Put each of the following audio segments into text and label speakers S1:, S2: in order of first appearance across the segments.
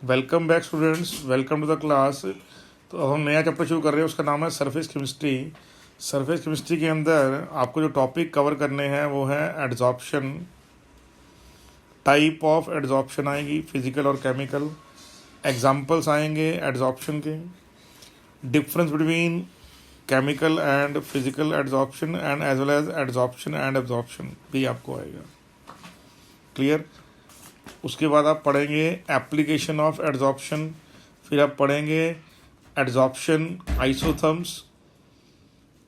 S1: Welcome back students, welcome to the class. तो अब हम नया चैप्टर शुरू कर रहे हैं, उसका नाम है सरफेस केमिस्ट्री। सरफेस केमिस्ट्री के अंदर आपको जो टॉपिक कवर करने हैं वो है एड्जॉर्प्शन, टाइप ऑफ एड्जॉर्प्शन आएगी, फिजिकल और केमिकल, एग्जांपल्स आएंगे एड्जॉर्प्शन के, difference between chemical and physical adsorption and as well as adsorption and absorption भी आपको आएगा। क्लियर? उसके बाद आप पढ़ेंगे एप्लीकेशन ऑफ एड्जॉर्प्शन, फिर आप पढ़ेंगे एड्जॉर्प्शन आइसोथर्म्स।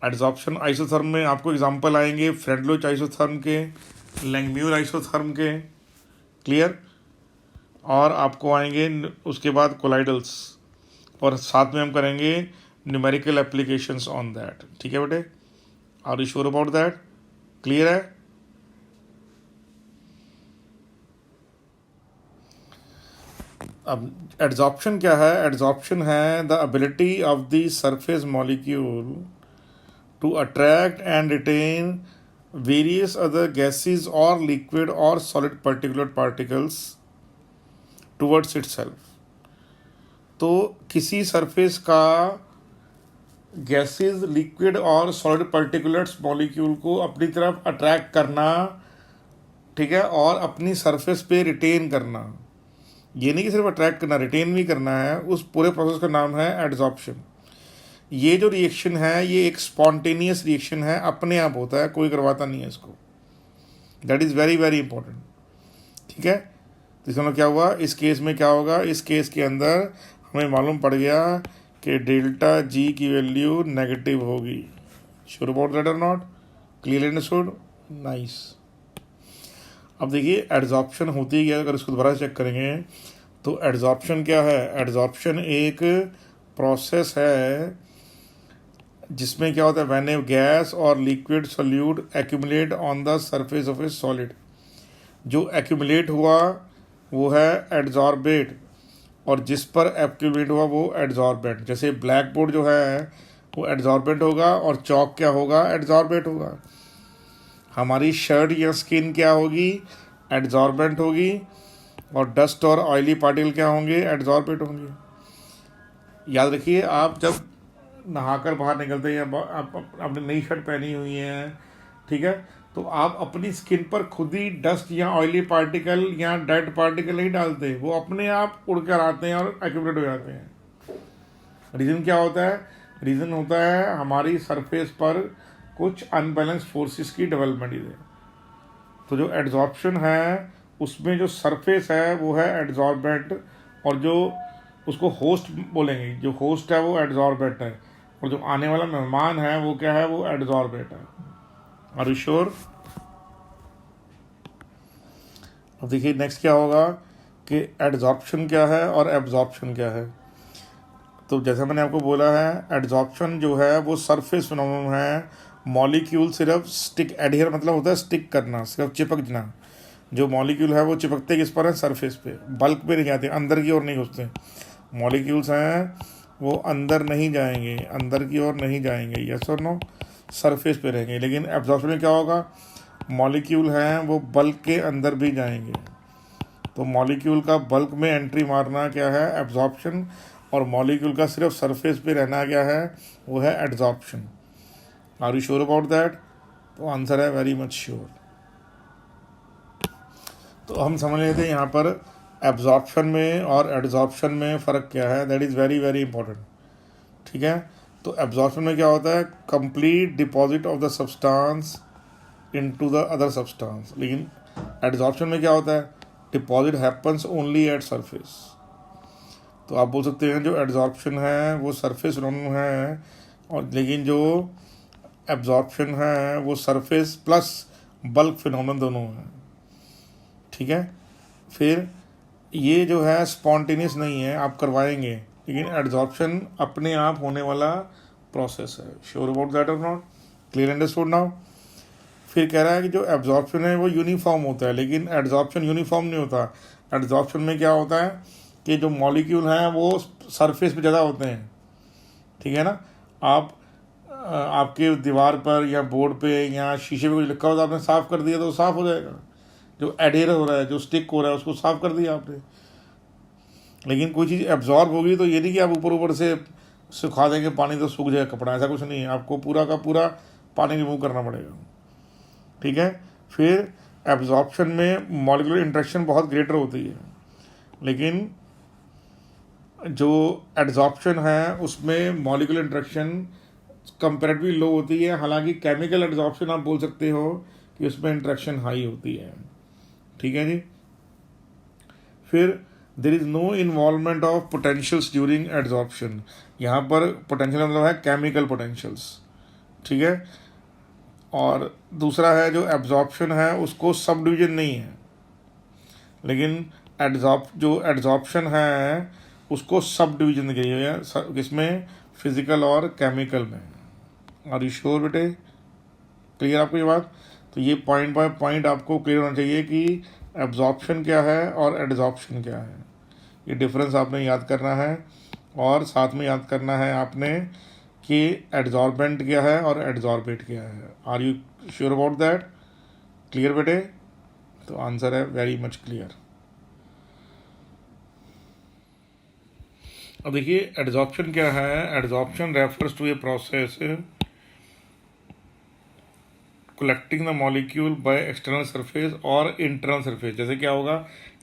S1: एड्जॉर्प्शन आइसोथर्म में आपको एग्जांपल आएंगे फ्रेंडलोच आइसोथर्म के, लैंगम्यूर आइसोथर्म के। क्लियर? और आपको आएंगे उसके बाद कोलाइडल्स, और साथ में हम करेंगे न्यूमेरिकल एप्लीकेशंस ऑन दैट। ठीक है बेटे? Are you sure about that? Clear है? अब एड्जॉर्प्शन क्या है? एड्जॉर्प्शन है the ability of the surface molecule to attract and retain various other gases और लिक्विड और solid particular particles towards itself. तो किसी सरफेस का गैसेस, लिक्विड और सॉलिड पार्टिकुलर्स मॉलिक्यूल को अपनी तरफ अट्रैक्ट करना, ठीक है, और अपनी सरफेस पे रिटेन करना। ये नहीं कि सिर्फ अट्रैक्ट करना, रिटेन भी करना है। उस पूरे प्रोसेस का नाम है एड्जॉर्प्शन। ये जो रिएक्शन है ये एक स्पॉन्टेनियस रिएक्शन है, अपने आप होता है, कोई करवाता नहीं है इसको। That is very very important. ठीक है? तो इसमें क्या हुआ, इस केस में क्या होगा, इस केस के अंदर हमें मालूम पड़ गया कि डेल्टा जी की वैल्यू नेगेटिव होगी। Sure about that or not? Clear understood? Nice. अब देखिए एड्जॉर्प्शन होती है, अगर इसको दोबारा चेक करेंगे तो एड्जॉर्प्शन क्या है? एड्जॉर्प्शन एक प्रोसेस है जिसमें क्या होता है, व्हेन ए गैस और liquid solute accumulate on the surface of A solid. जो एक्यूमुलेट हुआ वो है एड्जॉर्बेट, और जिस पर एक्यूमुलेट हुआ वो एड्जॉर्बेंट। जैसे ब्लैक बोर्ड जो है वो एड्जॉर्बेंट होगा और चौक क्या होगा, एड्जॉर्बेट होगा। हमारी शर्ट या स्किन क्या होगी, एड्जॉर्बेंट होगी, और डस्ट और ऑयली पार्टिकल क्या होंगे, एड्जॉर्बेंट होंगे। याद रखिए, आप जब नहाकर बाहर निकलते हैं, आपने नई शर्ट पहनी हुई है, ठीक है, तो आप अपनी स्किन पर खुद ही डस्ट या ऑयली पार्टिकल या डेड पार्टिकल नहीं डालते, वो अपने आप उड़ कर आते हैं और एक्यूमुलेट हो जाते हैं। रीज़न क्या होता है? रीज़न होता है हमारी सरफेस पर कुछ अनबैलेंस फोर्सेस की डेवलपमेंट है। तो जो एड्जॉर्प्शन है उसमें जो सरफेस है वो है एड्जॉर्बेंट, और जो उसको होस्ट बोलेंगे, जो होस्ट है वो एड्जॉर्बेंट है, और जो आने वाला मेहमान है वो क्या है, वो एड्जॉर्बेंट है। Are you sure? अब देखिए नेक्स्ट क्या होगा कि एड्जॉर्प्शन क्या है और एब्जॉर्प्शन क्या है। तो जैसा मैंने आपको बोला है, एड्जॉर्प्शन जो है वो सरफेस फिनोमेनन है। मॉलिक्यूल सिर्फ स्टिक, एडहियर मतलब होता है स्टिक करना, सिर्फ चिपक जाना। जो मॉलिक्यूल है वो चिपकते किस पर है, सरफेस पे, बल्क पे नहीं जाते, अंदर की ओर नहीं घुसते। मॉलिक्यूल्स हैं वो अंदर नहीं जाएंगे, अंदर की ओर नहीं जाएंगे, यस और नो, सरफेस पे रहेंगे। लेकिन एब्जॉर्प्शन में क्या होगा, मॉलिक्यूल हैं वो बल्क के अंदर भी जाएंगे। तो मॉलिक्यूल का बल्क में एंट्री मारना क्या है, एब्जॉर्प्शन, और मॉलिक्यूल का सिर्फ सरफेस पे रहना क्या है, वो है adsorption. Are you sure about that? तो आंसर है वेरी मच श्योर। तो हम समझ लेते हैं यहाँ पर एब्जॉर्प्शन में और एड्जॉर्प्शन में फ़र्क क्या है। That is very very important. ठीक है? तो एब्जॉर्प्शन में क्या होता है, complete deposit of the substance into the other substance. लेकिन एड्जॉर्प्शन में क्या होता है, deposit happens only at surface. तो आप बोल सकते हैं जो एड्जॉर्प्शन है वो सरफेस फिनोमेनन है, और लेकिन जो एब्जॉर्प्शन है वो सरफेस प्लस बल्क फिनोमेनन दोनों हैं। ठीक है? फिर ये जो है स्पॉन्टेनियस नहीं है, आप करवाएंगे, लेकिन एड्जॉर्प्शन अपने आप होने वाला प्रोसेस है। Sure about that or not? Clear understood now? फिर कह रहा है कि जो एब्जॉर्प्शन है वो यूनिफॉर्म होता है, लेकिन एड्जॉर्प्शन यूनिफॉर्म नहीं होता। एड्जॉर्प्शन में क्या होता है कि जो मॉलिक्यूल हैं वो सरफेस पे ज़्यादा होते हैं। ठीक है ना? आप आपके दीवार पर या बोर्ड पे या शीशे पे कुछ लिखा होता है, आपने साफ़ कर दिया तो साफ़ हो जाएगा। जो एडहेर हो रहा है, जो स्टिक हो रहा है, उसको साफ़ कर दिया आपने। लेकिन कोई चीज़ एब्जॉर्ब होगी तो ये नहीं कि आप ऊपर ऊपर से सुखा देंगे पानी तो सूख जाएगा कपड़ा, ऐसा कुछ नहीं है, आपको पूरा का पूरा पानी रिमूव करना पड़ेगा। ठीक है। फिर एब्जॉर्प्शन में मॉलिक्यूलर इंटरेक्शन बहुत ग्रेटर होती है, लेकिन जो एड्जॉर्प्शन है उसमें मॉलिक्यूलर इंटरेक्शन कंपेरेटिवली लो होती है। हालांकि केमिकल एड्जॉर्प्शन आप बोल सकते हो कि उसमें इंटरेक्शन हाई होती है। ठीक है जी। फिर there is no involvement of potentials during adsorption. यहाँ पर पोटेंशियल मतलब है केमिकल पोटेंशियल्स। ठीक है। और दूसरा है जो एब्जॉर्प्शन है उसको सब डिवीजन नहीं है, लेकिन जो एड्जॉर्प्शन है उसको सब डिवीजन की है, किसमें, फिजिकल और केमिकल में। आर यू श्योर बेटे? क्लियर आपको ये बात? तो ये पॉइंट बाय पॉइंट आपको क्लियर होना चाहिए कि एब्जॉर्प्शन क्या है और एड्जॉर्प्शन क्या है। ये डिफरेंस आपने याद करना है, और साथ में याद करना है आपने कि एड्जॉर्बेंट क्या है और एड्जॉर्बेट क्या है। Are you sure about that? Clear बेटे? तो आंसर है वेरी मच क्लियर। अब देखिए एड्जॉर्प्शन क्या है। Adsorption refers to a process collecting the molecule by external surface और इंटरनल सरफेस। जैसे क्या होगा,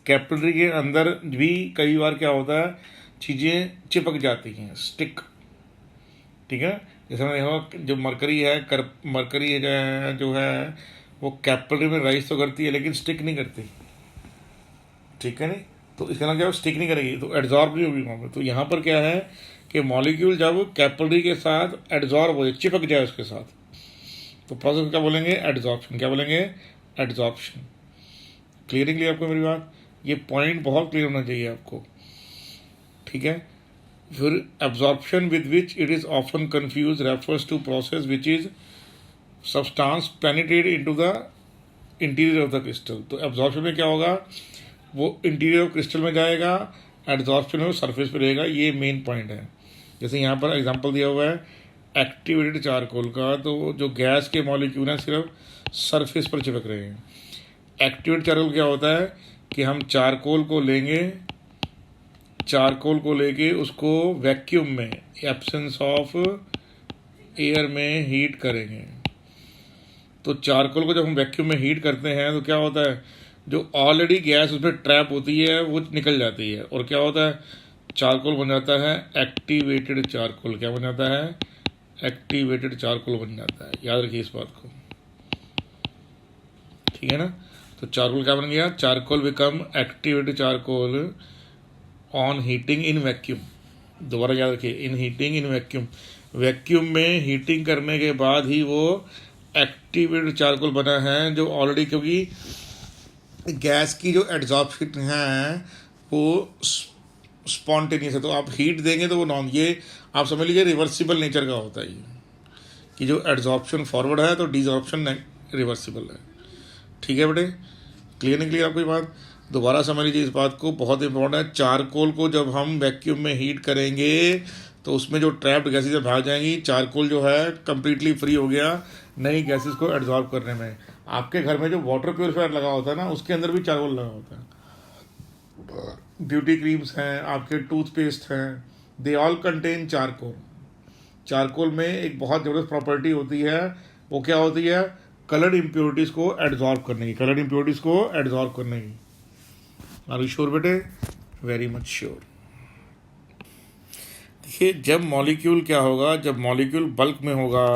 S1: कैपिलरी के अंदर भी कई बार क्या होता है, चीज़ें चिपक जाती हैं, स्टिक। ठीक है। जैसे मैंने देखा जो मरकरी है, मरकरी जो है वो कैपिलरी में राइज तो करती है लेकिन स्टिक नहीं करती। ठीक है नहीं, तो इसका नाम क्या है, स्टिक नहीं करेगी तो एड्जॉर्ब नहीं होगी वहाँ पर। तो यहाँ पर क्या है कि मॉलिक्यूल जब कैपिलरी के साथ एड्जॉर्ब हो जाए, चिपक जाए उसके साथ, तो प्रोसेस क्या बोलेंगे, एड्जॉर्प्शन। क्या बोलेंगे, एड्जॉर्प्शन। क्लियरिंगली आपको मेरी बात, ये पॉइंट बहुत क्लियर होना चाहिए आपको। ठीक है। फिर absorption with which it is often confuse refers to process which is substance penetrate into the interior of the crystal. तो एब्जॉर्प्शन में क्या होगा, वो इंटीरियर ऑफ क्रिस्टल में जाएगा, एड्जॉर्प्शन में वो सरफेस पे रहेगा। ये मेन पॉइंट है। जैसे यहाँ पर एग्जांपल दिया हुआ है एक्टिवेटेड चारकोल का, तो जो गैस के मॉलिक्यूल हैं सिर्फ सरफेस पर चिपक रहे हैं। एक्टिवेटेड चारकोल क्या होता है कि हम चारकोल को लेंगे, चारकोल को लेके उसको वैक्यूम में, एब्सेंस ऑफ एयर में हीट करेंगे। तो चारकोल को जब हम वैक्यूम में हीट करते हैं तो क्या होता है, जो ऑलरेडी गैस उसमें ट्रैप होती है वो निकल जाती है, और क्या होता है, चारकोल बन जाता है एक्टिवेटेड चारकोल। क्या बन जाता है, एक्टिवेटेड चारकोल बन जाता है। याद रखिए इस बात को। ठीक है ना। तो चारकोल क्या बन गया, charcoal become activated charcoal on heating in vacuum. दोबारा याद रखिए, इन हीटिंग इन वैक्यूम। वैक्यूम में हीटिंग करने के बाद ही वो एक्टिवेटेड चारकोल बना है, जो ऑलरेडी, क्योंकि गैस की जो एड्जॉर्प्शन है वो स्पॉन्टेनियस है, तो आप हीट देंगे तो वो नॉन, ये आप समझ लीजिए रिवर्सिबल नेचर का होता है ये, कि जो एड्जॉर्प्शन फॉरवर्ड है तो डिजॉर्प्शन रिवर्सिबल है। ठीक है बेटे? क्लियर नहीं क्लियर आपको ये बात? दोबारा समझ लीजिए इस बात को, बहुत इंपॉर्टेंट है। चारकोल को जब हम वैक्यूम में हीट करेंगे तो उसमें जो ट्रैप्ड गैसेज भाग जाएंगी, चारकोल जो है कंप्लीटली फ्री हो गया नई गैसेज को एब्जॉर्ब करने में। आपके घर में जो वाटर प्योरीफायर लगा होता है ना, उसके अंदर भी चारकोल लगा होता है। ब्यूटी क्रीम्स हैं, आपके टूथपेस्ट हैं, they all contain charcoal. Charcoal में एक बहुत ज़बरदस्त प्रॉपर्टी होती है, वो क्या होती है, कलर्ड इम्प्योरिटीज़ को एड्जॉर्ब करने की, कलर्ड इम्प्योरिटीज़ को एड्जॉर्ब करने की। आर यू श्योर बेटे? Very much sure. देखिए जब मॉलिक्यूल क्या होगा, जब मॉलिक्यूल बल्क में होगा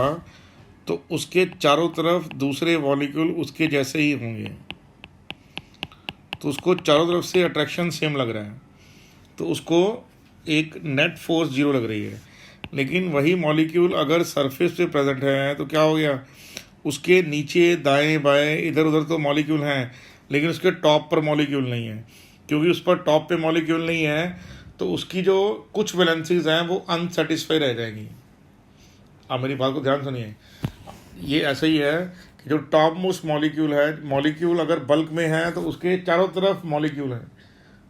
S1: तो उसके चारों तरफ दूसरे मॉलिक्यूल उसके जैसे ही होंगे, तो उसको चारों तरफ से अट्रैक्शन सेम लग रहा है, तो उसको एक नेट फोर्स जीरो लग रही है। लेकिन वही मॉलिक्यूल अगर सरफेस पे प्रेजेंट है तो क्या हो गया, उसके नीचे दाएं बाएं इधर उधर तो मॉलिक्यूल हैं, लेकिन उसके टॉप पर मॉलिक्यूल नहीं है। क्योंकि उस पर टॉप पे मॉलिक्यूल नहीं है तो उसकी जो कुछ वैलेंसीज हैं वो अनसेटिस्फाई रह जाएंगी। आप मेरी बात को ध्यान सुनिए, ये ऐसा ही है कि जो टॉप मोस्ट मॉलिक्यूल है, मॉलिक्यूल अगर बल्क में है तो उसके चारों तरफ मॉलिक्यूल हैं,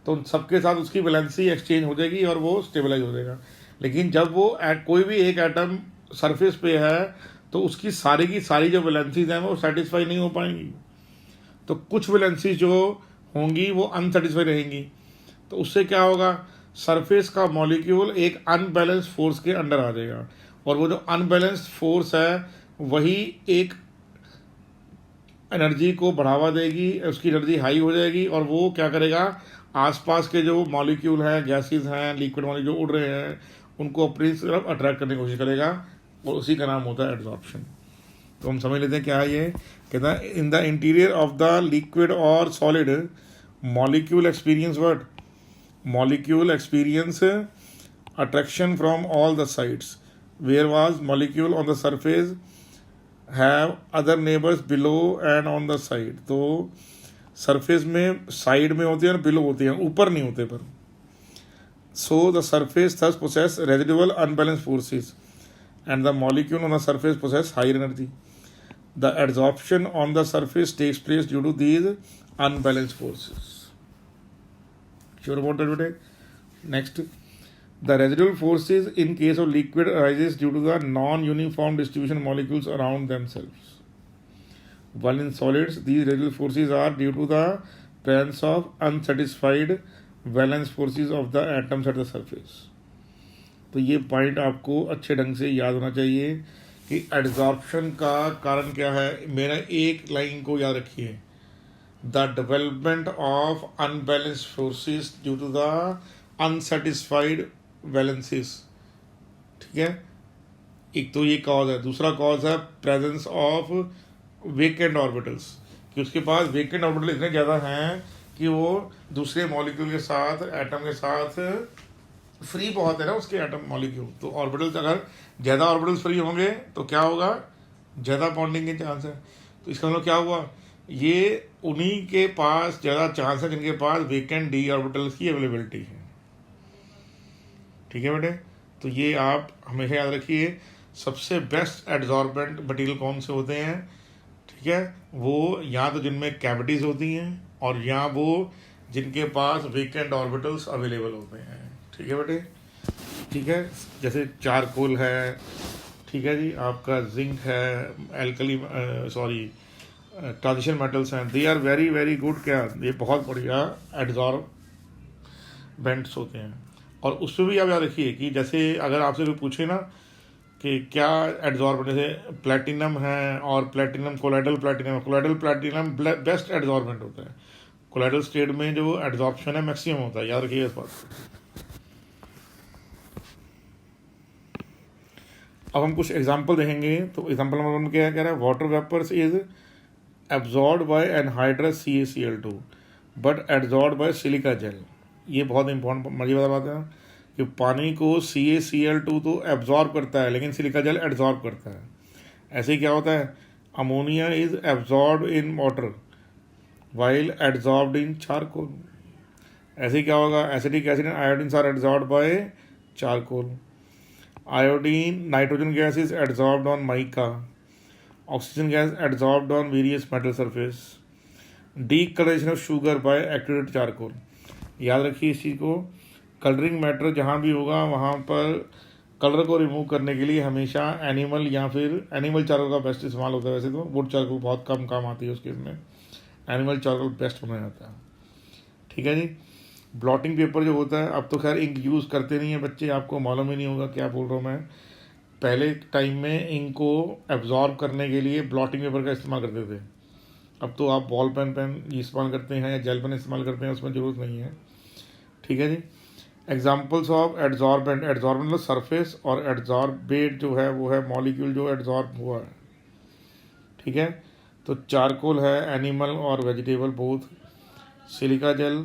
S1: तो सबके साथ उसकी वैलेंसी एक्सचेंज हो जाएगी और वो स्टेबलाइज हो जाएगा। लेकिन जब वो कोई भी एक एटम सरफेस पे है तो उसकी सारी की सारी जो वैलेंसीज हैं वो सेटिस्फाई नहीं हो पाएंगी, तो कुछ वैलेंसीज जो होंगी वो अनसेटिस्फाई रहेंगी। तो उससे क्या होगा, सरफेस का मॉलिक्यूल एक अनबैलेंस फोर्स के अंडर आ जाएगा, और वो जो अनबैलेंस्ड फोर्स है वही एक एनर्जी को बढ़ावा देगी, उसकी एनर्जी हाई हो जाएगी, और वो क्या करेगा, आसपास के जो मॉलिक्यूल हैं, गैसेस हैं, लिक्विड मॉलिक्यूल जो उड़ रहे हैं, उनको अपनी तरफ अट्रैक्ट करने की कोशिश करेगा, और उसी का नाम होता है एड्जॉर्प्शन। तो हम समझ लेते हैं क्या है ये। कहता है in the interior of the liquid और solid molecule experience what, molecule experience attraction from all the sides, where was molecule on the surface have other neighbours below and on the side. तो surface में side में होते हैं और below होते हैं, ऊपर नहीं होते पर। So the surface thus possess residual unbalance forces and the molecule on the surface possess higher energy. The adsorption on the surface takes place due to these unbalance forces. Sure about that बेटे? Next, the residual forces in case of liquid arises due to the non-uniform distribution of molecules around themselves. While in solids, these residual forces are due to the presence of unsatisfied valence forces of the atoms at the surface. तो ये point आपको अच्छे ढंग से याद होना चाहिए कि एड्जॉर्प्शन का कारण क्या है। मेरा एक लाइन को याद रखिए, the development of unbalanced forces due to the unsatisfied valencies. ठीक है, एक तो ये कॉज है, दूसरा कॉज है प्रेजेंस ऑफ वेकेंट ऑर्बिटल्स, कि उसके पास वेकेंट ऑर्बिटल इतने ज़्यादा हैं कि वो दूसरे मॉलिक्यूल के साथ, एटम के साथ फ्री बहुत है ना उसके एटम मॉलिक्यूल। तो ऑर्बिटल्स, अगर ज़्यादा ऑर्बिटल्स फ्री होंगे तो क्या होगा, ज़्यादा बॉन्डिंग के चांस है। तो इसका मतलब क्या हुआ, ये उन्हीं के पास ज़्यादा चांस है जिनके पास वेकेंट डी ऑर्बिटल्स की अवेलेबिलिटी है। ठीक है बेटे, तो ये आप हमेशा याद रखिए। सबसे बेस्ट एड्जॉर्बेंट मटेरियल कौन से होते हैं? ठीक है, वो या तो जिनमें कैविटीज़ होती हैं, और या वो जिनके पास वेकेंट ऑर्बिटल्स अवेलेबल होते हैं। ठीक है बेटे, ठीक है, जैसे चारकोल है, ठीक है जी, आपका जिंक है, एल्कली ट्रांजिशन मेटल्स हैं, they are very very good. क्या, ये बहुत बढ़िया एड्जॉर्बेंट्स होते हैं। और उसमें भी आप याद रखिए कि जैसे अगर आपसे कोई पूछे ना कि क्या एड्जॉर्बेंट, जैसे प्लेटिनम है, और platinum colloidal platinum best adsorbent होता है। कोलाइडल स्टेट में जो एड्जॉर्प्शन है मैक्सिमम होता है, याद रखिए इस बात को। अब हम कुछ एग्जाम्पल देखेंगे। तो एग्जाम्पल नंबर 1 क्या है, कह रहा है water vapours is absorb by anhydrous CaCl2 but adsorb by silica gel. ये बहुत इंपॉर्टेंट मज़ेदार बात है कि पानी को CaCl2 तो एब्जॉर्ब करता है, लेकिन सिलिका जेल एड्जॉर्ब करता है। ऐसे ही क्या होता है, ammonia is absorb in water while adsorbed in charcoal. ऐसे ही क्या होगा, acetic acid and iodine are adsorbed by charcoal. Iodine nitrogen gas is adsorbed on mica. Oxygen gas adsorbed on various metal surface. Decolouration of sugar by activated charcoal. याद रखिए इस चीज़ को, colouring matter जहाँ भी होगा वहाँ पर कलर को रिमूव करने के लिए हमेशा एनिमल या फिर एनिमल चारकोल का बेस्ट इस्तेमाल होता है। वैसे तो वुड चारकोल बहुत कम काम आती है उसके, इसमें एनिमल चारकोल बेस्ट बनाया जाता है। ठीक है जी। ब्लॉटिंग पेपर जो होता है, अब तो खैर इंक यूज़ करते नहीं हैं बच्चे, आपको मालूम ही नहीं होगा क्या बोल रहा हूँ मैं। पहले टाइम में इंक को एब्जॉर्ब करने के लिए ब्लॉटिंग पेपर का इस्तेमाल करते थे। अब तो आप बॉल पेन इस्तेमाल करते हैं या जेल पेन इस्तेमाल करते हैं, उसमें ज़रूरत नहीं है। ठीक है जी। एग्जाम्पल्स ऑफ एड्जॉर्बेंट मतलब सरफेस, और एड्जॉर्बेट जो है वो है मॉलिक्यूल जो एड्जॉर्ब हुआ है। ठीक है, तो चारकोल है एनिमल और वेजिटेबल बोथ। सिलिका जेल,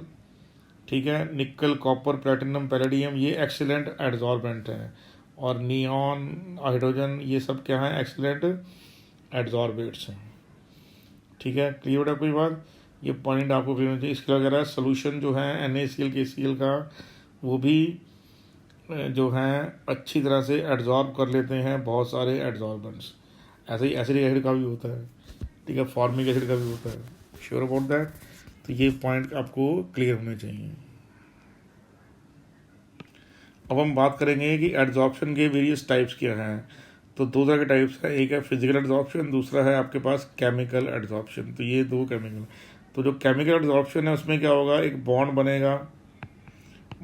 S1: ठीक है, निकल कॉपर प्लेटिनम पैलेडियम, ये एक्सीलेंट एड्जॉर्बेंट हैं। और नियॉन हाइड्रोजन, ये सब क्या है, एक्सीलेंट एड्जॉर्बेट्स हैं। ठीक है, क्लियर है कोई बात? ये पॉइंट आपको क्लियर होना चाहिए। इसके वगैरह सोल्यूशन जो है NaCl KCl का, वो भी जो हैं अच्छी तरह से एड्जॉर्ब कर लेते हैं बहुत सारे एड्जॉर्बेंट्स। ऐसे ही एसिडिक एसिड का भी होता है, ठीक है, फॉर्मिक एसिड का भी होता है। Sure about that? तो ये पॉइंट आपको क्लियर होने चाहिए। अब हम बात करेंगे कि एड्जॉर्प्शन के वेरियस टाइप्स क्या हैं। तो दो तरह के टाइप्स हैं, एक है फिजिकल एड्जॉर्प्शन, दूसरा है आपके पास केमिकल एड्जॉर्प्शन। तो ये दो केमिकल, तो जो केमिकल एड्जॉर्प्शन है उसमें क्या होगा, एक बॉन्ड बनेगा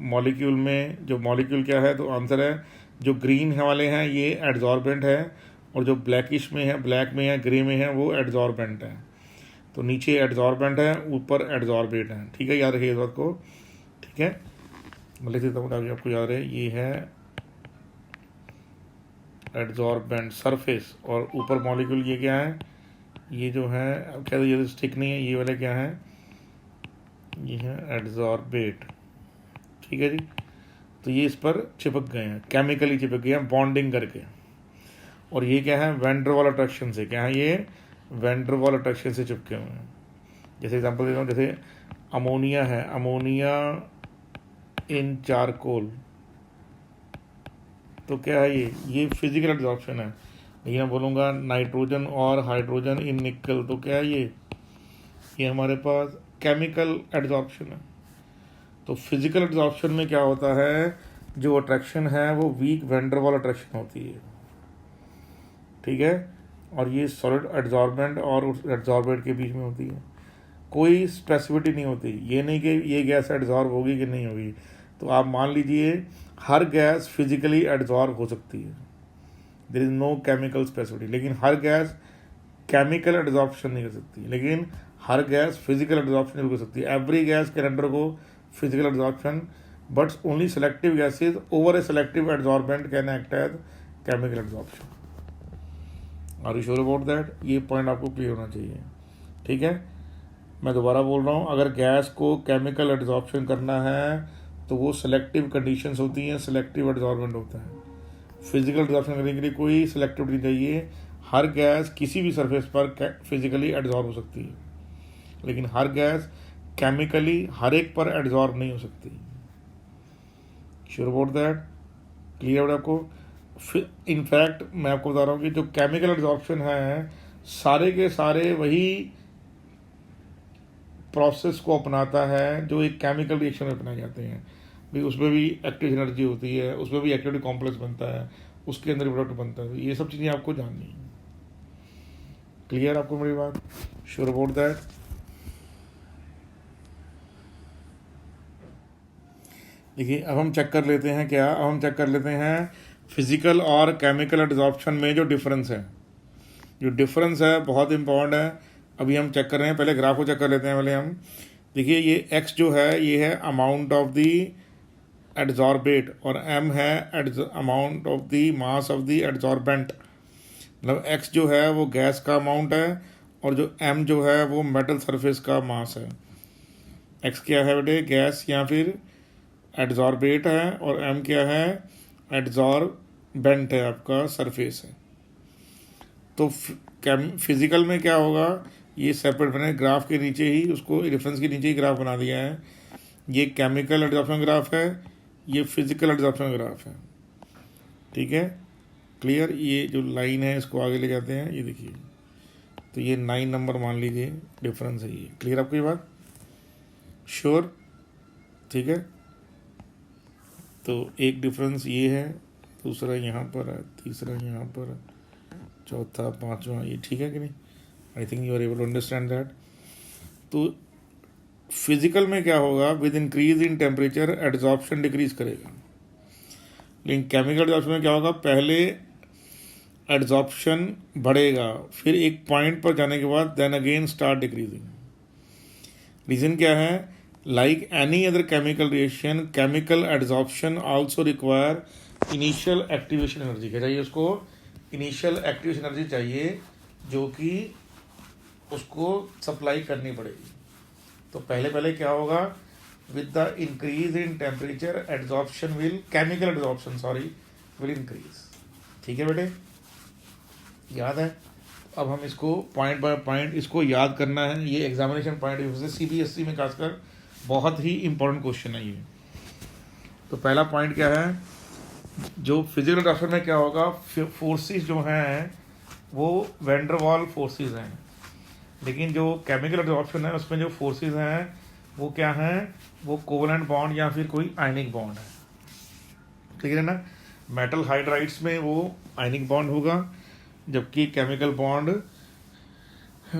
S1: मॉलिक्यूल में जो मॉलिक्यूल क्या है, तो आंसर है जो ग्रीन है वाले हैं ये एड्जॉर्बेंट है, और जो ब्लैकिश में है, ब्लैक में है, ग्रे में है, वो एड्जॉर्बेंट है। तो नीचे एड्जॉर्बेंट है, ऊपर एड्जॉर्बेट है। ठीक है, याद रखिए इस बात को। ठीक है, मैं लिख देता हूँ ताकि आपको याद रहे। ये है एड्जॉर्बेंट सरफेस, और ऊपर मॉलिक्यूल ये क्या है, ये जो है क्या, ये तो स्टिक नहीं है, ये वाले क्या है, ये है एड्जॉर्बेट। ठीक है जी, तो ये इस पर चिपक गए हैं, केमिकली चिपक गए हैं बॉन्डिंग करके। और ये क्या है, वैन डर वाल अट्रैक्शन से, क्या है ये, वैन डर वाल अट्रैक्शन से चिपके हुए हैं। जैसे एग्जांपल देता हूँ, जैसे अमोनिया है, अमोनिया इन चारकोल, तो क्या है ये फिजिकल एब्जॉर्प्शन है। लेकिन मैं बोलूँगा नाइट्रोजन और हाइड्रोजन इन निकल, तो क्या है ये हमारे पास केमिकल एब्जॉर्प्शन है। तो फिजिकल एब्जॉर्प्शन में क्या होता है, जो अट्रैक्शन है वो वीक वैन डर वाल अट्रैक्शन होती है। ठीक है, और ये सॉलिड एड्जॉर्बेंट और एड्जॉर्बेट के बीच में होती है, कोई स्पेसिफिटी नहीं होती। ये नहीं कि ये गैस एड्जॉर्ब होगी कि नहीं होगी। तो आप मान लीजिए हर गैस फिजिकली एड्जॉर्ब हो सकती है, there is no chemical specificity. लेकिन हर गैस केमिकल एड्जॉर्प्शन नहीं कर सकती, लेकिन हर गैस फिजिकल एड्जॉर्प्शन नहीं कर सकती। Every gas can undergo physical adsorption, but only selective gases over a selective adsorbent can act as chemical adsorption. Are you sure about that? ये पॉइंट आपको क्लियर होना चाहिए। ठीक है, मैं दोबारा बोल रहा हूँ, अगर गैस को केमिकल एड्जॉर्प्शन करना है तो वो सेलेक्टिव कंडीशंस होती हैं, सेलेक्टिव एड्जॉर्बेंट होता है। फिजिकल एड्जॉर्प्शन करने के लिए कोई सेलेक्टिविटी चाहिए। हर गैस किसी भी सरफेस पर फिजिकली एड्जॉर्ब हो सकती है, लेकिन हर गैस केमिकली हर एक पर एड्जॉर्ब नहीं हो सकती। Sure about that? क्लियर है आपको? इनफैक्ट मैं आपको बता रहा हूँ कि जो केमिकल एड्जॉर्प्शन है, सारे के सारे वही प्रोसेस को अपनाता है जो एक केमिकल रिएक्शन में अपनाए जाते हैं। भाई उसमें भी एक्टिव एनर्जी होती है, उसमें भी एक्टिविटी कॉम्प्लेक्स बनता है, उसके अंदर प्रोडक्ट बनता है। ये सब चीज़ें आपको जाननी है। क्लियर आपको मेरी बात? Sure about that? देखिए, अब हम चेक कर लेते हैं क्या, अब हम चेक कर लेते हैं फिजिकल और केमिकल एड्जॉर्प्शन में जो डिफरेंस है। जो डिफरेंस है बहुत इंपॉर्टेंट है। अभी हम चेक कर रहे हैं, पहले ग्राफ को चेक कर लेते हैं पहले हम। देखिए, ये x जो है ये है अमाउंट ऑफ द एड्जॉर्बेट, और m है amount of the mass of the adsorbent. मतलब x जो है वो गैस का अमाउंट है, और जो m जो है वो मेटल सरफेस का मास है। x क्या है बेटे, गैस या फिर एड्जॉर्बेट है, और m क्या है, एड्जॉर्बेंट है, आपका सरफेस है। तो फिजिकल में क्या होगा, ये सेपरेट बने ग्राफ के नीचे ही, उसको रेफरेंस के नीचे ही ग्राफ बना दिया है। ये केमिकल एड्जॉर्प्शन ग्राफ है, ये फिजिकल एड्जॉर्प्शन ग्राफ है। ठीक है, क्लियर? ये जो लाइन है इसको आगे ले जाते हैं, ये देखिए, तो ये 9 नंबर मान लीजिए डिफरेंस है ये। क्लियर आपको ये बात? श्योर? ठीक है, तो एक डिफरेंस ये है, दूसरा यहाँ पर है, तीसरा यहाँ पर है, चौथा, पांचवा, ये ठीक है कि नहीं? I think you are able to understand that. तो फिजिकल में क्या होगा, with increase in temperature adsorption decrease करेगा। लेकिन केमिकल एड्जॉर्प्शन में क्या होगा, पहले एड्जॉर्प्शन बढ़ेगा, फिर एक पॉइंट पर जाने के बाद then again start decreasing. Reason क्या है, like any other chemical reaction, chemical adsorption also require initial activation energy. क्या चाहिए उसको? इनिशियल एक्टिवेशन एनर्जी चाहिए, जो कि उसको सप्लाई करनी पड़ेगी। तो पहले क्या होगा, with the increase in temperature adsorption will, chemical adsorption sorry, will increase. ठीक है बेटे, याद है? अब हम इसको पॉइंट बाय पॉइंट इसको याद करना है। ये एग्जामिनेशन पॉइंट से CBSE में खासकर बहुत ही इंपॉर्टेंट क्वेश्चन है ये। तो पहला पॉइंट क्या है, जो फिजिकल एड्जॉर्प्शन में क्या होगा, फोर्सेस जो हैं वो वैन डर वाल फोर्सेस हैं, लेकिन जो केमिकल एड्जॉर्प्शन है उसमें जो फोर्सेस हैं वो क्या हैं, वो कोवलेंट बॉन्ड या फिर कोई आयनिक बॉन्ड है। ठीक है ना? मेटल हाइड्राइड्स में वो आयनिक बॉन्ड होगा, जबकि केमिकल बॉन्ड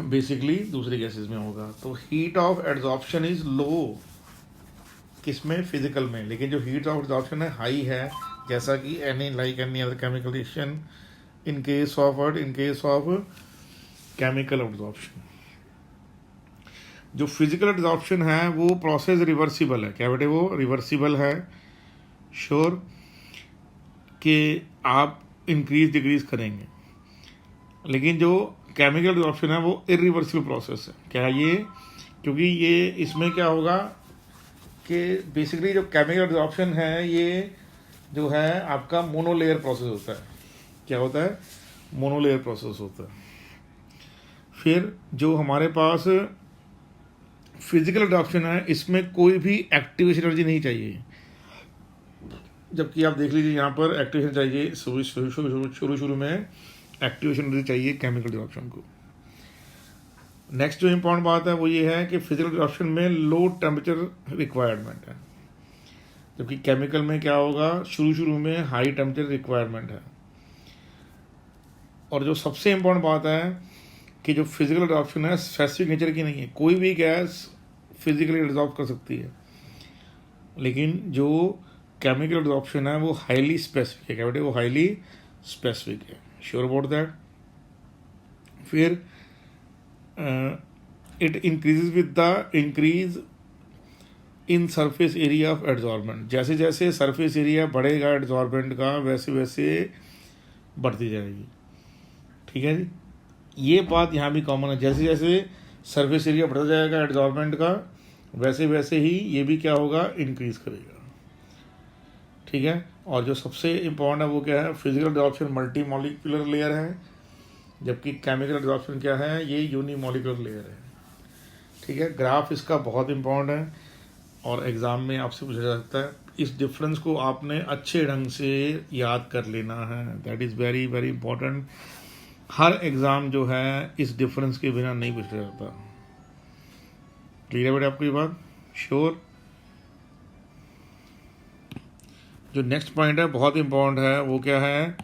S1: बेसिकली दूसरी गैसेस में होगा। तो heat of adsorption is low, किसमें, फिजिकल में, लेकिन जो हीट ऑफ एब्जॉर्प्शन है हाई है, जैसा कि any like any other chemical reaction in case of chemical absorption. जो फिजिकल एब्जॉर्प्शन है वो प्रोसेस रिवर्सिबल है, क्या बेटे वो रिवर्सिबल है, श्योर कि आप इंक्रीज डिक्रीज करेंगे। लेकिन जो केमिकल एब्जॉर्प्शन है वो इरिवर्सिबल प्रोसेस है, क्या ये, क्योंकि ये इसमें क्या होगा कि बेसिकली जो केमिकल एब्जॉर्प्शन है ये जो है आपका मोनोलेयर प्रोसेस होता है, क्या होता है, मोनोलेयर प्रोसेस होता है। फिर जो हमारे पास फिजिकल एब्जॉर्प्शन है इसमें कोई भी एक्टिवेशन एनर्जी नहीं चाहिए, जबकि आप देख लीजिए यहाँ पर एक्टिवेशन चाहिए, शुरू में एक्टिवेशन एनर्जी चाहिए केमिकल एब्जॉर्प्शन को। नेक्स्ट जो इम्पॉर्टेंट बात है वो ये है कि फिजिकल एब्जॉर्प्शन में लो टेम्परेचर रिक्वायरमेंट है, जबकि केमिकल में क्या होगा, शुरू में हाई टेम्परेचर रिक्वायरमेंट है। और जो सबसे इम्पोर्टेंट बात है कि जो फिजिकल एब्जॉर्प्शन है स्पेसिफिक नेचर की नहीं है, कोई भी गैस फिजिकली एब्जॉर्ब कर सकती है, लेकिन जो केमिकल एब्जॉर्प्शन है वो हाईली स्पेसिफिक है, क्या बेटे वो हाईली स्पेसिफिक है, श्योर अबाउट दैट। फिर it increases with the increase in surface area of adsorbent, जैसे जैसे सरफेस एरिया बढ़ेगा एड्जॉर्बेंट का वैसे वैसे बढ़ती जाएगी, ठीक है जी। ये बात यहाँ भी कॉमन है, जैसे जैसे सरफेस एरिया बढ़ता जाएगा एड्जॉर्बेंट का वैसे वैसे ही ये भी क्या होगा, इंक्रीज करेगा, ठीक है। और जो सबसे इम्पोर्टेंट है वो क्या है, physical absorption multi molecular layer है, जबकि केमिकल एब्जॉर्प्शन क्या है, ये यूनिमॉलिक्यूलर लेयर है, ठीक है। ग्राफ इसका बहुत इम्पोर्टेंट है और एग्ज़ाम में आपसे पूछा जा सकता है, इस डिफरेंस को आपने अच्छे ढंग से याद कर लेना है, that is very very important. Her exam जो है इस डिफरेंस के बिना नहीं पूछा जाता, क्लियर है बेटे आपको ये बात, श्योर। जो नेक्स्ट पॉइंट है बहुत इंपॉर्टेंट है वो क्या है,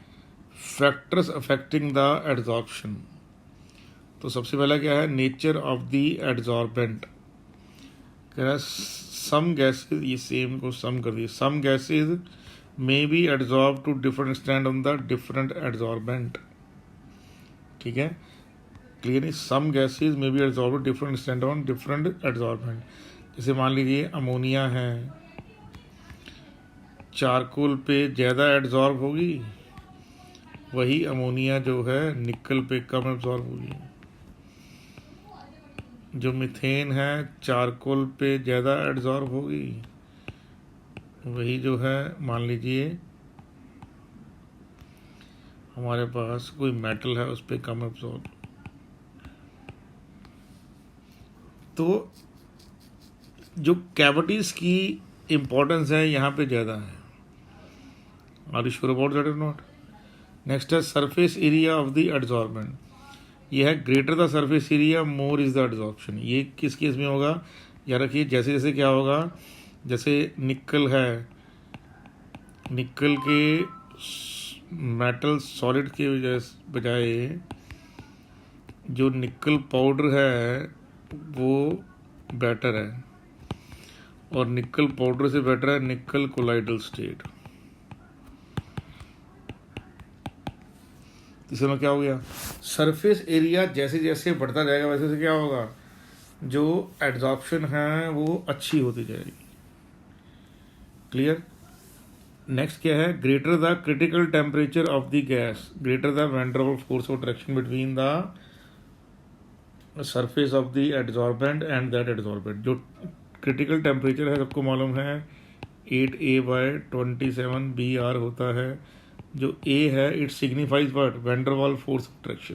S1: फैक्टर्स अफेक्टिंग द एड्जॉर्प्शन। तो सबसे पहला क्या है, नेचर ऑफ द एड्जॉर्बेंट, कह रहा है सम गैसेज, ये सेम को सम कर दिए, some gases may be adsorb to different extent on the different adsorbent, ठीक है, क्लियर है। Some gases may be adsorb to different extent on different adsorbent, जैसे मान लीजिए अमोनिया है, चारकोल पे ज़्यादा एड्जॉर्ब होगी, वही अमोनिया जो है निकल पे कम एब्जॉर्ब होगी। जो मीथेन है चारकोल पे ज़्यादा एड्जॉर्ब होगी, वही जो है मान लीजिए हमारे पास कोई मेटल है उस पर कम एब्जॉर्ब। तो जो कैविटीज़ की इम्पोर्टेंस है यहाँ पे ज़्यादा है, are you sure about that or not. Next है surface area of the adsorbent, यह है greater the surface area more is the adsorption. ये किस केस में होगा, याद रखिए, जैसे जैसे क्या होगा, जैसे निकल है, निकल के मेटल सॉलिड के बजाय जो निकल पाउडर है वो बेटर है, और निकल पाउडर से बेटर है निकल कोलाइडल स्टेट। इसमें क्या हो गया, सरफेस एरिया जैसे जैसे बढ़ता जाएगा वैसे वैसे क्या होगा, जो एड्जॉर्प्शन है वो अच्छी होती जाएगी, क्लियर। नेक्स्ट क्या है, greater the critical temperature of the gas greater the van der Waals force of attraction between the surface of the adsorbent and that adsorbent. जो क्रिटिकल टेम्परेचर है सबको मालूम है 8a/27 BR होता है, जो A है it signifies what, van der Waals force of attraction.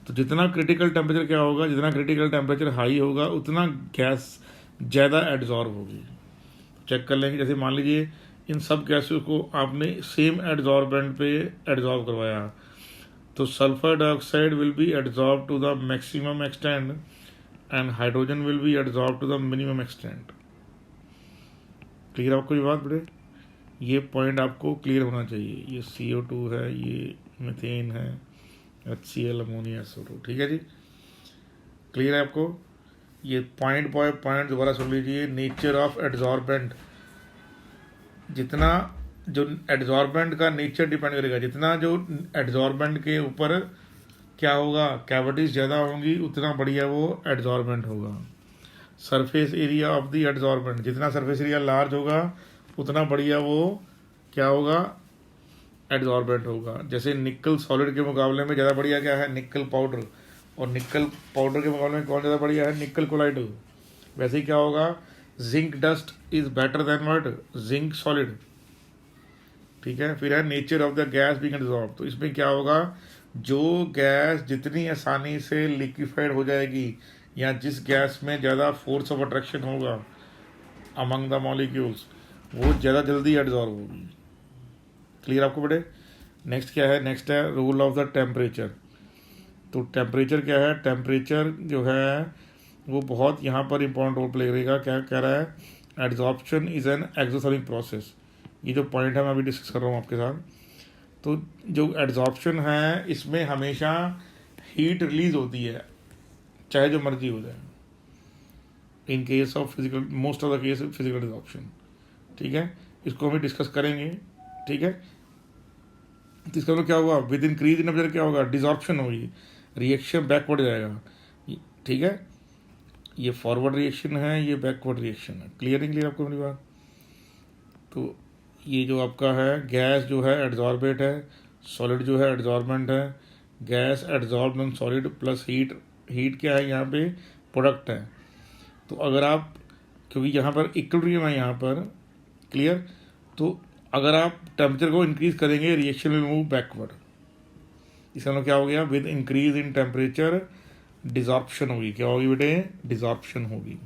S1: तो जितना क्रिटिकल टेम्परेचर क्या होगा, जितना क्रिटिकल टेम्परेचर हाई होगा उतना गैस ज़्यादा एड्जॉर्ब होगी। चेक कर लेंगे, जैसे मान लीजिए इन सब गैसेस को आपने सेम एड्जॉर्बेंट पे एड्जॉर्ब करवाया, तो sulphur dioxide will be adsorb to the maximum extent and hydrogen will be adsorb to the minimum extent. Clear आपको ये बात बेटे, ये पॉइंट आपको क्लियर होना चाहिए। ये CO2 है, ये मीथेन है, HCl अमोनिया SO2, ठीक है जी, क्लियर है आपको। ये पॉइंट बाय पॉइंट दोबारा सुन लीजिए। नेचर ऑफ एड्जॉर्बेंट, जितना जो एड्जॉर्बेंट का नेचर डिपेंड करेगा, जितना जो एड्जॉर्बेंट के ऊपर क्या होगा, कैविटीज ज़्यादा होंगी, उतना बढ़िया वो एड्जॉर्बेंट होगा। Surface area of the adsorbent, जितना सरफेस एरिया लार्ज होगा उतना बढ़िया वो क्या होगा, एड्जॉर्बेंट होगा। जैसे निकल सॉलिड के मुकाबले में ज़्यादा बढ़िया क्या है, निकल पाउडर, और निकल पाउडर के मुकाबले में कौन ज़्यादा बढ़िया है, निकल कोलाइड। वैसे ही क्या होगा, zinc dust is better than what, zinc solid. ठीक है। फिर है nature of the gas being dissolve, तो इसमें क्या होगा, जो गैस जितनी आसानी से लिक्विफाइड हो जाएगी, या जिस गैस में ज़्यादा फोर्स ऑफ अट्रैक्शन होगा अमंग द मॉलिक्यूल्स, वो ज़्यादा जल्दी एब्जॉर्ब होगी। क्लियर आपको बेटे। नेक्स्ट क्या है, नेक्स्ट है रूल ऑफ द टेम्परेचर। तो टेम्परेचर क्या है, टेम्परेचर जो है वो बहुत यहाँ पर इंपॉर्टेंट रोल प्ले करेगा। क्या कह रहा है, adsorption is an exothermic process. ये जो पॉइंट है मैं अभी डिस्कस कर रहा हूँ आपके साथ। तो जो एड्जॉर्प्शन है इसमें हमेशा हीट रिलीज होती है, चाहे जो मर्जी हो जाए, in case of physical, most of the case physical adsorption. ठीक है, इसको हम डिस्कस करेंगे। ठीक है, तो इसका मतलब क्या होगा, विद इंक्रीज इन टेम्परेचर क्या होगा, डिजॉर्प्शन होगी, रिएक्शन बैकवर्ड जाएगा। ठीक है, ये फॉरवर्ड रिएक्शन है, ये बैकवर्ड रिएक्शन है। क्लियर नहीं क्लियर आपको मेरी बात। तो ये जो आपका है, गैस जो है एड्जॉर्बेट है, सॉलिड जो है एड्जॉर्बेंट है। Gas adsorb on solid plus heat, heat क्या है यहाँ पे, प्रोडक्ट है। तो अगर आप, क्योंकि यहाँ पर इक्विलिब्रियम है यहाँ पर, क्लियर, तो अगर आप टेम्परेचर को इंक्रीज करेंगे, रिएक्शन विल मूव बैकवर्ड। इसका मतलब क्या हो गया, with increase in temperature desorption होगी। क्या होगी बेटे, डिजॉर्प्शन होगी।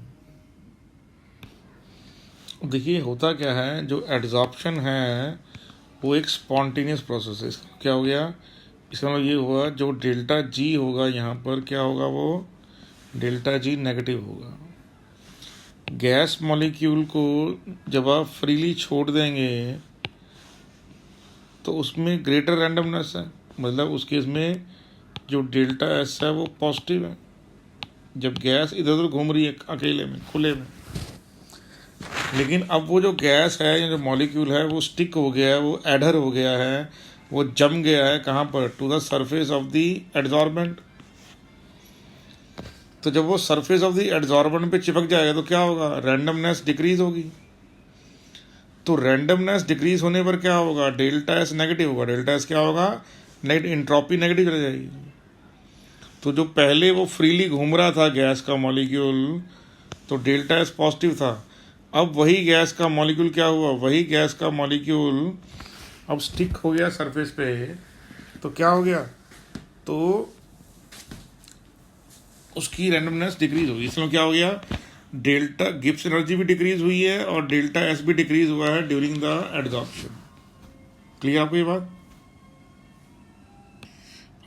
S1: देखिए होता क्या है, जो एड्जॉर्प्शन है वो एक स्पॉन्टेनियस प्रोसेस है। इसका क्या हो गया, इसका मतलब ये हुआ, जो डेल्टा जी होगा यहाँ पर क्या होगा, वो डेल्टा जी नेगेटिव होगा। गैस मॉलिक्यूल को जब आप फ्रीली छोड़ देंगे तो उसमें ग्रेटर रैंडमनेस है, मतलब उस केस में जो डेल्टा एस है वो पॉजिटिव है, जब गैस इधर उधर घूम रही है अकेले में, खुले में। लेकिन अब वो जो गैस है या जो मॉलिक्यूल है वो स्टिक हो गया है, वो एडहर हो गया है, वो जम गया है कहाँ पर, to the surface of the adsorbent. तो जब वो सरफेस ऑफ द एड्जॉर्बेंट पे चिपक जाएगा तो क्या होगा, रैंडमनेस डिक्रीज होगी। तो रैंडमनेस डिक्रीज होने पर क्या होगा, डेल्टा एस नेगेटिव होगा। डेल्टा एस क्या होगा, नेगेटिव, इंट्रोपी नेगेटिव चली जाएगी। तो जो पहले वो फ्रीली घूम रहा था गैस का मॉलिक्यूल, तो डेल्टा एस पॉजिटिव था। अब वही गैस का मॉलिक्यूल क्या हुआ, वही गैस का मॉलिक्यूल अब स्टिक हो गया सरफेस पे, तो क्या हो गया, तो उसकी रैंडमनेस डिक्रीज होगी। इसमें क्या हो गया, डेल्टा गिब्स एनर्जी भी डिक्रीज हुई है और डेल्टा एस भी डिक्रीज हुआ है ड्यूरिंग द एड्जॉर्प्शन। क्लियर आपको ये बात।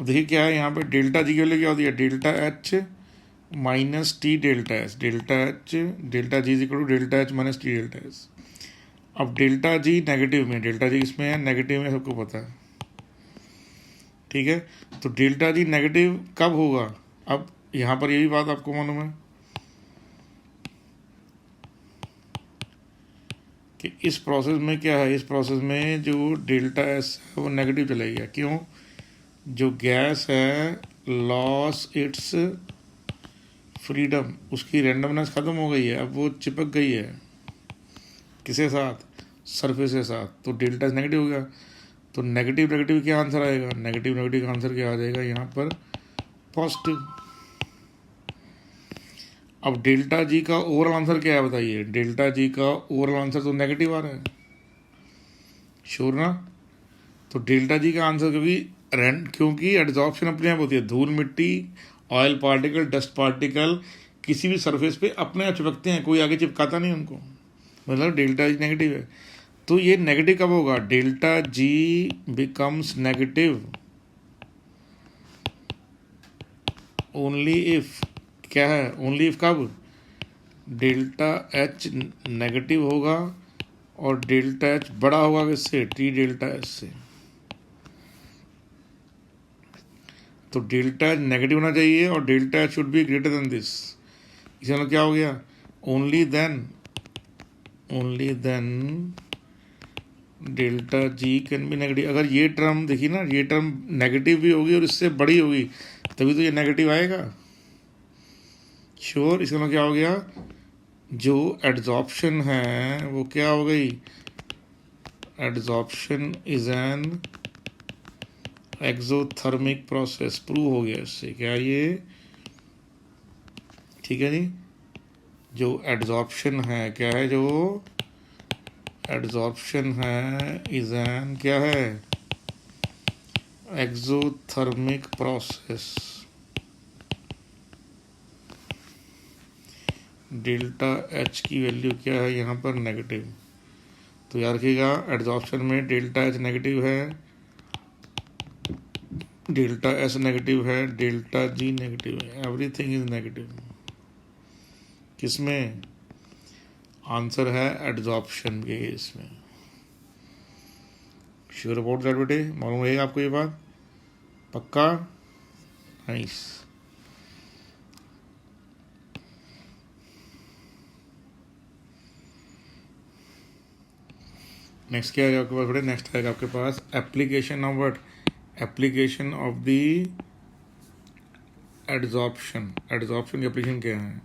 S1: अब देखिए क्या है यहाँ पे, डेल्टा जी के लिए क्या होती है, delta H minus T delta S, delta H, delta G is equal to delta H minus T delta S. अब डेल्टा जी नेगेटिव में, डेल्टा जी इसमें है नेगेटिव में, सबको पता है। ठीक है, तो डेल्टा जी नेगेटिव कब होगा, अब यहाँ पर ये भी बात आपको मालूम है कि इस प्रोसेस में क्या है, इस प्रोसेस में जो डेल्टा एस है वो नेगेटिव चला गया। क्यों, जो गैस है लॉस इट्स फ्रीडम, उसकी रैंडमनेस ख़त्म हो गई है, अब वो चिपक गई है किसके साथ, सरफेस के साथ। तो डेल्टा एस नेगेटिव हो गया। तो नेगेटिव नेगेटिव क्या आंसर आएगा, नेगेटिव नेगेटिव का आंसर क्या आ जाएगा यहाँ पर, पॉजिटिव। अब डेल्टा जी का ओवरऑल आंसर क्या है बताइए, डेल्टा जी का ओवरऑल आंसर तो नेगेटिव आ रहा है, श्योर ना। तो डेल्टा जी का आंसर, क्योंकि एड्जॉर्प्शन अपने आप होती है, धूल मिट्टी, ऑयल पार्टिकल, डस्ट पार्टिकल किसी भी सरफेस पे अपने आप चिपकते हैं, कोई आगे चिपकाता नहीं उनको, मतलब डेल्टा जी नेगेटिव है। तो ये नेगेटिव कब होगा, delta G becomes negative only if, क्या है, ओनली इफ कब, डेल्टा एच नेगेटिव होगा और डेल्टा एच बड़ा होगा किससे, टी डेल्टा एच से। तो डेल्टा एच नेगेटिव होना चाहिए और delta H should be greater than this. इसका मतलब क्या हो गया, only then delta G can be negative. अगर ये टर्म देखिए ना, ये टर्म नेगेटिव भी होगी और इससे बड़ी होगी तभी तो ये नेगेटिव आएगा। श्योर। इसका मतलब क्या हो गया, जो एड्जॉर्प्शन है वो क्या हो गई, adsorption is an exothermic process. Prove हो गया इससे क्या ये, ठीक है जी। जो एड्जॉर्प्शन है क्या है, जो एड्जॉर्प्शन है इज एन क्या है, एक्सोथर्मिक प्रोसेस। डेल्टा एच की वैल्यू क्या है यहाँ पर, नेगेटिव। तो याद रखिएगा एड्जॉर्प्शन में डेल्टा एच नेगेटिव है, डेल्टा एस नेगेटिव है, डेल्टा जी नेगेटिव है, एवरीथिंग इज नेगेटिव। किसमें, आंसर है एड्जॉर्प्शन के इसमें। श्योर अबाउट दैट बेटे, मालूम है आपको ये बात, पक्का, नाइस। नेक्स्ट क्या आएगा आपके पास बेटे, नेक्स्ट आएगा आपके पास application of what, application of the adsorption. Adsorption की एप्लीकेशन क्या है,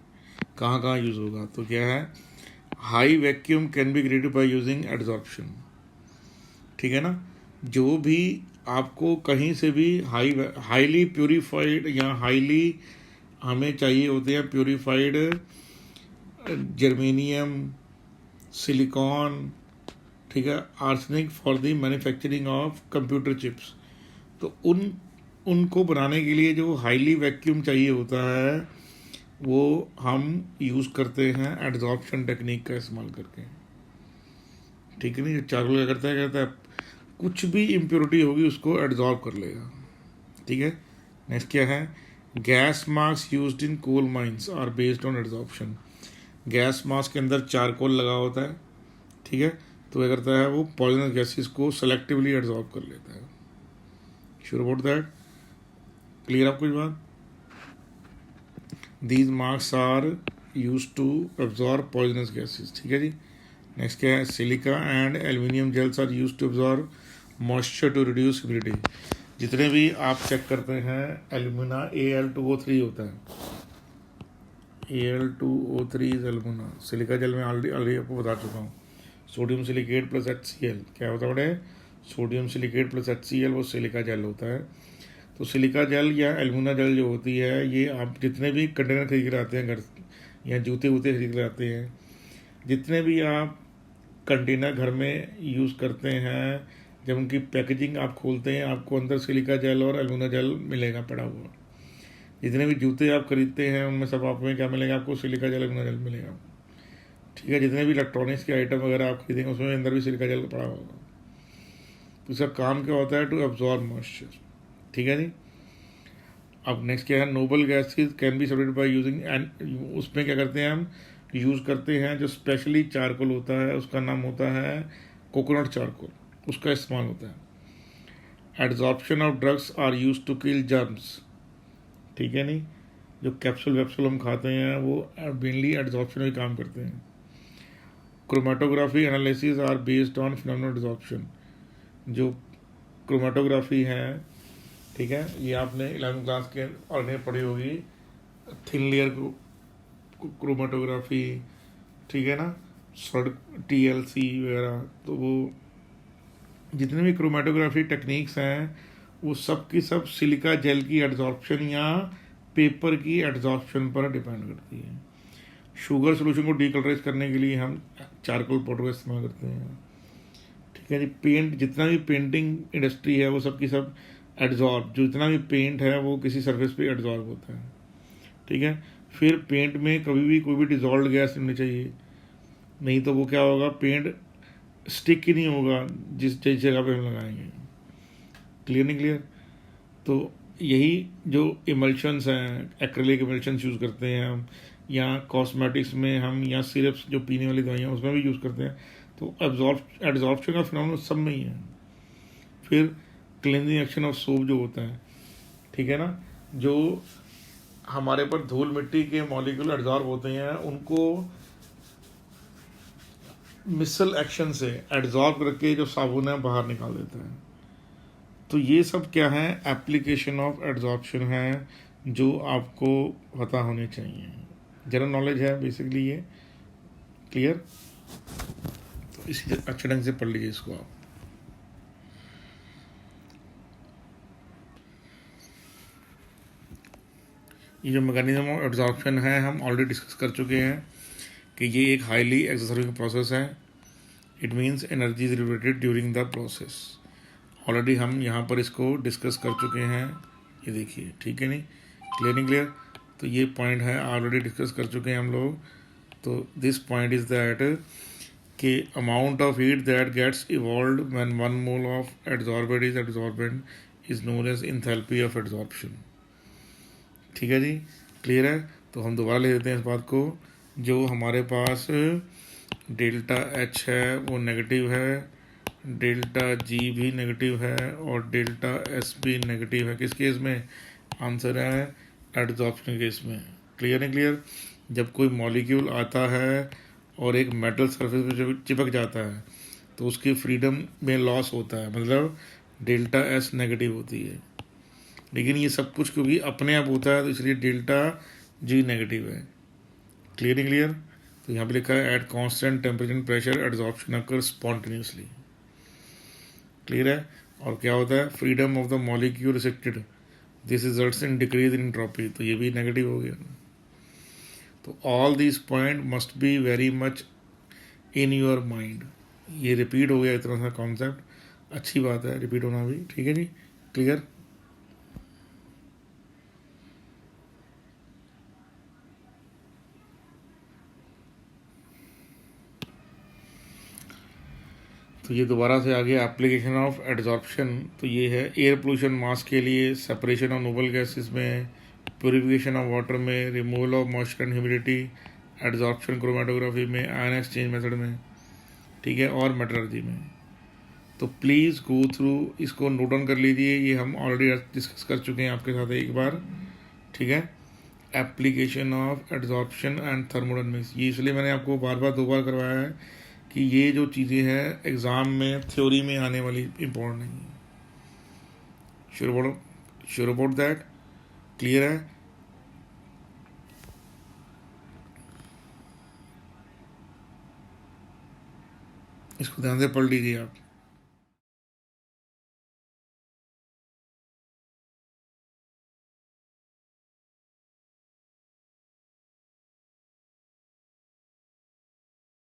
S1: कहाँ कहाँ यूज होगा, तो क्या है, high vacuum can be created by using adsorption. ठीक है ना, जो भी आपको कहीं से भी हाईली प्योरीफाइड या हाईली हमें चाहिए होते हैं प्योरीफाइड जर्मेनियम, सिलिकॉन, ठीक है, arsenic for the manufacturing of computer chips. तो उनको बनाने के लिए जो हाईली वैक्यूम चाहिए होता है वो हम यूज़ करते हैं एड्जॉर्प्शन टेक्निक का इस्तेमाल करके। ठीक है नहीं, चारों क्या करता है, कहता है कुछ भी इम्प्योरिटी होगी उसको एड्जॉर्ब कर लेगा। ठीक है। नेक्स्ट क्या है, gas mask used in coal mines are based on adsorption. Gas mask के अंदर चारकोल लगा होता है, ठीक है, तो क्या करता है वो पॉइजनस गैसेस को सेलेक्टिवली एड्जॉर्ब कर लेता है। श्योर अबाउट दैट, क्लियर आपको ये बात। These marks are use to absorb poisonous gases. ठीक है जी। नेक्स्ट क्या है, silica and aluminium gels are use to absorb moisture to reduce humidity. जितने भी आप चेक करते हैं एल्यूमिना Al2O3 होता है, Al2O3 is alumina. Silica gel में ऑलरेडी आपको बता चुका हूँ, सोडियम सिलिकेट प्लस HCl क्या होता है बड़े, सोडियम सिलिकेट प्लस HCl वो सिलिका जेल होता है। तो सिलिका जेल या एल्यूमिना जेल जो होती है, ये आप जितने भी कंटेनर खरीद के आते हैं घर या जूते वूते खरीद के आते हैं, जितने भी आप कंटेनर घर में यूज़ करते हैं, जब उनकी पैकेजिंग आप खोलते हैं आपको अंदर सिलिका जेल और एल्यूमिना जेल मिलेगा पड़ा हुआ। जितने भी जूते आप खरीदते हैं उनमें सब आप में क्या मिलेगा, आपको सिलिका जेल एल्यूमिना जेल मिलेगा। ठीक है। जितने भी इलेक्ट्रॉनिक्स के आइटम वगैरह आप खरीदेंगे उसमें अंदर भी सिलिका जेल पड़ा होगा। तो इसका काम क्या होता है, टू एब्जॉर्ब मॉइस्चर। ठीक है जी। अब नेक्स्ट क्या है, noble gases can be separated by using and, उसमें क्या करते हैं हम, यूज़ करते हैं जो स्पेशली चारकोल होता है उसका नाम होता है कोकोनट चारकोल, उसका इस्तेमाल होता है। Adsorption of drugs are use to kill germs. ठीक है नहीं, जो कैप्सूल वैप्सूल हम खाते हैं वो मेनली एड्जॉर्प्शन में काम करते हैं। Chromatography analysis are based on phenomenal adsorption. जो क्रोमेटोग्राफी है, ठीक है, ये आपने 11वीं क्लास के और ने पढ़ी होगी, थिन लेयर क्रोमेटोग्राफी, ठीक है ना, TLC वगैरह। तो वो जितने भी क्रोमेटोग्राफी टेक्निक्स हैं वो सब की सब सिलिका जेल की एड्जॉर्प्शन या पेपर की एड्जॉर्प्शन पर डिपेंड करती है। शुगर सोल्यूशन को डीकलराइज करने के लिए हम चारकोल पाउडर का इस्तेमाल करते हैं। ठीक है जी। पेंट, जितना भी पेंटिंग इंडस्ट्री है वो सब की सब एड्जॉर्ब, जो जितना भी पेंट है वो किसी सरफेस पे एड्जॉर्ब होता है। ठीक है। फिर पेंट में कभी भी कोई भी डिजॉल्व गैस नहीं चाहिए, नहीं तो वो क्या होगा, पेंट स्टिक ही नहीं होगा जिस जगह पे हम लगाएंगे। क्लियर नहीं क्लियर। तो यही जो इमल्शंस हैं, एक्रेलिक इमल्शंस यूज़ करते हैं हम, या कॉस्मेटिक्स में हम, या सिरप्स जो पीने वाली दवाइयाँ उसमें भी यूज़ करते हैं। तो एड्जॉर्प्शन का फिनोमेनन सब में ही है। फिर क्लींजिंग एक्शन ऑफ सोप जो होता है, ठीक है ना, जो हमारे पर धूल मिट्टी के मॉलिक्यूल एब्जॉर्ब होते हैं, उनको मिसल एक्शन से एब्जॉर्ब करके जो साबुन है बाहर निकाल देता है। तो ये सब क्या है, एप्लीकेशन ऑफ एब्जॉर्प्शन है, जो आपको पता होनी चाहिए। जनरल नॉलेज है बेसिकली ये। क्लियर? तो इसी अच्छे ढंग से पढ़ लीजिए इसको आप। ये जो मैकेनिज्म ऑफ एब्जॉर्प्शन है हम ऑलरेडी डिस्कस कर चुके हैं कि ये एक हाईली एक्सर्सिंग प्रोसेस है। It means energy is liberated during the process. Already हम यहाँ पर इसको डिस्कस कर चुके हैं। ये देखिए, ठीक है नहीं? क्लियर नहीं क्लियर? तो ये पॉइंट है, ऑलरेडी डिस्कस कर चुके हैं हम लोग। तो दिस पॉइंट इज दैट कि amount of heat that gets evolve when 1 mole of adsorbent is absorbent is known as enthalpy of adsorption. ठीक है जी, क्लियर है? तो हम दोबारा ले लेते हैं इस बात को। जो हमारे पास डेल्टा एच है वो नेगेटिव है, डेल्टा जी भी नेगेटिव है और डेल्टा एस भी नेगेटिव है। किस केस में? आंसर है एड्सॉर्प्शन केस में। क्लियर नहीं क्लियर? जब कोई मॉलिक्यूल आता है और एक मेटल सरफेस पे जब चिपक जाता है तो उसकी फ्रीडम में लॉस होता है, मतलब डेल्टा एस नेगेटिव होती है। लेकिन ये सब कुछ क्योंकि अपने आप होता है तो इसलिए डेल्टा जी नेगेटिव है। क्लियर नहीं क्लियर? तो यहाँ पे लिखा है at constant temperature and pressure adsorption occur spontaneously. Clear है? और क्या होता है? Freedom of the molecule restricted, this results in decrease in entropy. तो ये भी नेगेटिव हो गया। तो all this point must be very much in your mind. ये रिपीट हो गया इतना सा कॉन्सेप्ट, अच्छी बात है रिपीट होना भी। ठीक है जी, क्लियर? तो ये दोबारा से आ गया एप्लीकेशन ऑफ एड्सॉर्प्शन। तो ये है एयर पोल्यूशन मास के लिए, सेपरेशन ऑफ नोबल गैसेस में, प्योरिफिकेशन ऑफ वाटर में, removal of moisture and humidity, adsorption chromatography में, आयन एक्सचेंज मेथड में, ठीक है, और मेटलर्जी में। तो प्लीज़ गो थ्रू, इसको नोट डाउन कर लीजिए। ये हम ऑलरेडी डिस्कस कर चुके हैं आपके साथ एक बार। ठीक है, application of adsorption and thermodynamics. ये इसलिए मैंने आपको बार बार 2 बार करवाया है कि ये जो चीज़ें हैं एग्ज़ाम में थ्योरी में आने वाली इम्पोर्टेंट नहीं है। Sure about that? क्लियर है? इसको ध्यान से पढ़ लीजिए आप।